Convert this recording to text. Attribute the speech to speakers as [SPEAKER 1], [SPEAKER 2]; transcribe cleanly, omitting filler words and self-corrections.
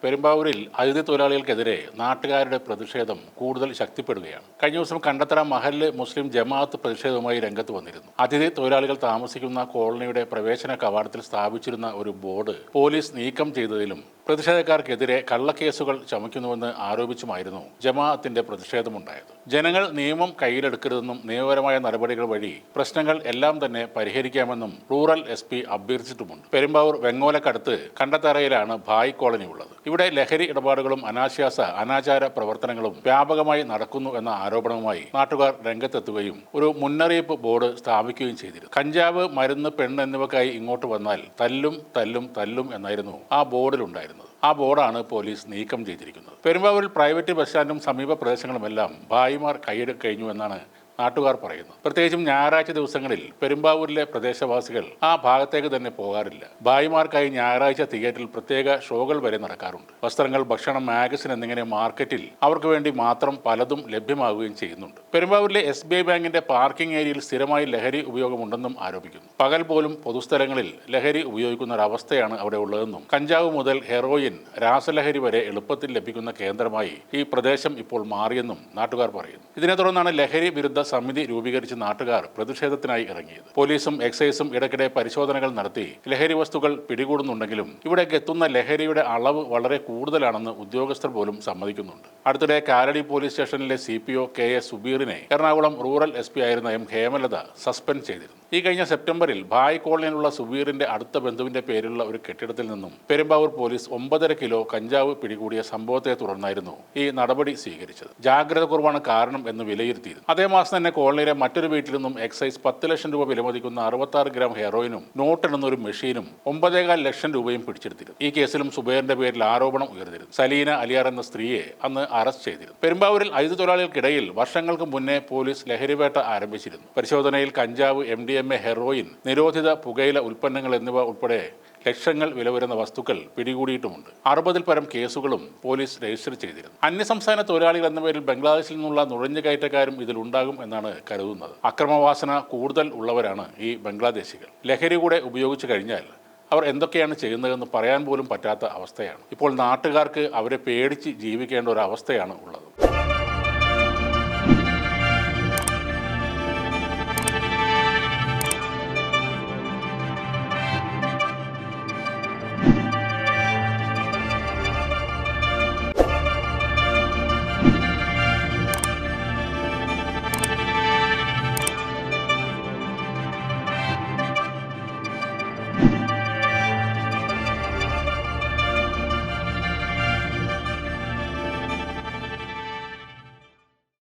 [SPEAKER 1] പെരുമ്പാവൂരിൽ അതിഥി തൊഴിലാളികൾക്കെതിരെ നാട്ടുകാരുടെ പ്രതിഷേധം കൂടുതൽ ശക്തിപ്പെടുകയാണ്. കഴിഞ്ഞ ദിവസം കണ്ടത്തറ മഹല്ല് മുസ്ലിം ജമാഅത്ത് പ്രതിഷേധവുമായി രംഗത്ത് വന്നിരുന്നു. അതിഥി തൊഴിലാളികൾ താമസിക്കുന്ന കോളനിയുടെ പ്രവേശന കവാടത്തിൽ സ്ഥാപിച്ചിരുന്ന ഒരു ബോർഡ് പോലീസ് നീക്കം ചെയ്തതിലും പ്രതിഷേധക്കാർക്കെതിരെ കള്ളക്കേസുകൾ ചമയ്ക്കുന്നുവെന്ന് ആരോപിച്ചുമായിരുന്നു ജമാഅത്തിന്റെ പ്രതിഷേധമുണ്ടായത്. ജനങ്ങൾ നിയമം കയ്യിലെടുക്കരുതെന്നും നിയമപരമായ നടപടികൾ വഴി പ്രശ്നങ്ങൾ എല്ലാം തന്നെ പരിഹരിക്കാമെന്നും റൂറൽ SP അഭ്യർത്ഥിച്ചിട്ടുമുണ്ട്. പെരുമ്പാവൂർ വെങ്ങോലക്കടുത്ത് കണ്ടത്തറയിലാണ് ഭായ് കോളനി ഉള്ളത്. ഇവിടെ ലഹരി ഇടപാടുകളും അനാചാര പ്രവർത്തനങ്ങളും വ്യാപകമായി നടക്കുന്നു എന്ന ആരോപണവുമായി നാട്ടുകാർ രംഗത്തെത്തുകയും ഒരു മുന്നറിയിപ്പ് ബോർഡ് സ്ഥാപിക്കുകയും ചെയ്തിരുന്നു. കഞ്ചാവ്, മരുന്ന്, പെണ്ണ് എന്നിവക്കായി ഇങ്ങോട്ട് വന്നാൽ തല്ലും എന്നായിരുന്നു ആ ബോർഡിലുണ്ടായിരുന്നത്. ആ ബോർഡാണ് പോലീസ് നീക്കം ചെയ്തിരിക്കുന്നത്. പെരുമ്പാവൂരിൽ പ്രൈവറ്റ് ബസ് സ്റ്റാൻഡും സമീപ പ്രദേശങ്ങളുമെല്ലാം ഭായിമാർ കൈയെടുത്ത് കഴിഞ്ഞു എന്നാണ് നാട്ടുകാർ പറയുന്നു. പ്രത്യേകിച്ചും ഞായറാഴ്ച ദിവസങ്ങളിൽ പെരുമ്പാവൂരിലെ പ്രദേശവാസികൾ ആ ഭാഗത്തേക്ക് തന്നെ പോകാറില്ല. ഭായിമാർക്കായി ഞായറാഴ്ച തിയേറ്ററിൽ പ്രത്യേക ഷോകൾ വരെ നടക്കാറുണ്ട്. വസ്ത്രങ്ങൾ, ഭക്ഷണം, മാഗസിൻ എന്നിങ്ങനെ മാർക്കറ്റിൽ അവർക്ക് വേണ്ടി മാത്രം പലതും ലഭ്യമാവുകയും ചെയ്യുന്നുണ്ട്. പെരുമ്പാവൂരിലെ SBI ബാങ്കിന്റെ പാർക്കിംഗ് ഏരിയയിൽ സ്ഥിരമായി ലഹരി ഉപയോഗമുണ്ടെന്നും ആരോപിക്കുന്നു. പകൽ പോലും പൊതുസ്ഥലങ്ങളിൽ ലഹരി ഉപയോഗിക്കുന്ന ഒരവസ്ഥയാണ് അവിടെ ഉള്ളതെന്നും കഞ്ചാവ് മുതൽ ഹെറോയിൻ, രാസലഹരി വരെ എളുപ്പത്തിൽ ലഭിക്കുന്ന കേന്ദ്രമായി ഈ പ്രദേശം ഇപ്പോൾ മാറിയെന്നും നാട്ടുകാർ പറയുന്നു. ഇതിനെ തുടർന്നാണ് ലഹരി വിരുദ്ധ സമിതി രൂപീകരിച്ച് നാട്ടുകാർ പ്രതിഷേധത്തിനായി ഇറങ്ങിയത്. പോലീസും എക്സൈസും ഇടയ്ക്കിടെ പരിശോധനകൾ നടത്തി ലഹരി വസ്തുക്കൾ പിടികൂടുന്നുണ്ടെങ്കിലും ഇവിടേക്ക് എത്തുന്ന ലഹരിയുടെ അളവ് വളരെ കൂടുതലാണെന്ന് ഉദ്യോഗസ്ഥർ പോലും സമ്മതിക്കുന്നുണ്ട്. അടുത്തിടെ കാലടി പോലീസ് സ്റ്റേഷനിലെ CPO KA സുബീറിനെ എറണാകുളം റൂറൽ SP ആയിരുന്ന M ഹേമലത സസ്പെൻഡ് ചെയ്തിരുന്നു. ഈ കഴിഞ്ഞ സെപ്റ്റംബറിൽ ഭായ് കോളനിയിലുള്ള സുബീറിന്റെ അടുത്ത ബന്ധുവിന്റെ പേരിലുള്ള ഒരു കെട്ടിടത്തിൽ നിന്നും പെരുമ്പാവൂർ പോലീസ് 9.5 കിലോ കഞ്ചാവ് പിടികൂടിയ സംഭവത്തെ തുടർന്നായിരുന്നു ഈ നടപടി സ്വീകരിച്ചത്. ജാഗ്രത കുറവാണ് കാരണം എന്ന് വിലയിരുത്തിയിരുന്നു. അതേ മാസം തന്നെ കോളനിയിലെ മറ്റൊരു വീട്ടിൽ നിന്നും എക്സൈസ് 10 ലക്ഷം രൂപ വിലമതിക്കുന്ന 66 ഗ്രാം ഹെറോയിനും നോട്ടെണ്ണുന്ന ഒരു മെഷീനും 9.25 ലക്ഷം രൂപയും പിടിച്ചെടുത്തിരുന്നു. ഈ കേസിലും സുബൈറിന്റെ പേരിൽ ആരോപണം ഉയർന്നിരുന്നു. സലീന അലിയാർ എന്ന സ്ത്രീയെ അന്ന് അറസ്റ്റ് ചെയ്തിരുന്നു. പെരുമ്പാവൂരിൽ അതിഥി തൊഴിലാളികൾക്കിടയിൽ വർഷങ്ങൾക്ക് മുന്നേ പോലീസ് ലഹരിവേട്ട ആരംഭിച്ചിരുന്നു. പരിശോധനയിൽ കഞ്ചാവ്, MDMA, ഹെറോയിൻ, നിരോധിത പുകയില ഉൽപ്പന്നങ്ങൾ എന്നിവ ഉൾപ്പെടെ ലക്ഷങ്ങൾ വില വരുന്ന വസ്തുക്കൾ പിടികൂടിയിട്ടുമുണ്ട്. 60-ൽ പരം കേസുകളും പോലീസ് രജിസ്റ്റർ ചെയ്തിരുന്നു. അന്യസംസ്ഥാന തൊഴിലാളികൾ എന്ന പേരിൽ ബംഗ്ലാദേശിൽ നിന്നുള്ള നുഴഞ്ഞുകയറ്റക്കാരും ഇതിലുണ്ടാകും എന്നാണ് കരുതുന്നത്. അക്രമവാസന കൂടുതൽ ഉള്ളവരാണ് ഈ ബംഗ്ലാദേശികൾ. ലഹരി കൂടെ ഉപയോഗിച്ചു കഴിഞ്ഞാൽ അവർ എന്തൊക്കെയാണ് ചെയ്യുന്നതെന്ന് പറയാൻ പോലും പറ്റാത്ത അവസ്ഥയാണ്. ഇപ്പോൾ നാട്ടുകാർക്ക് അവരെ പേടിച്ച് ജീവിക്കേണ്ട ഒരു അവസ്ഥയാണ് ഉള്ളത്.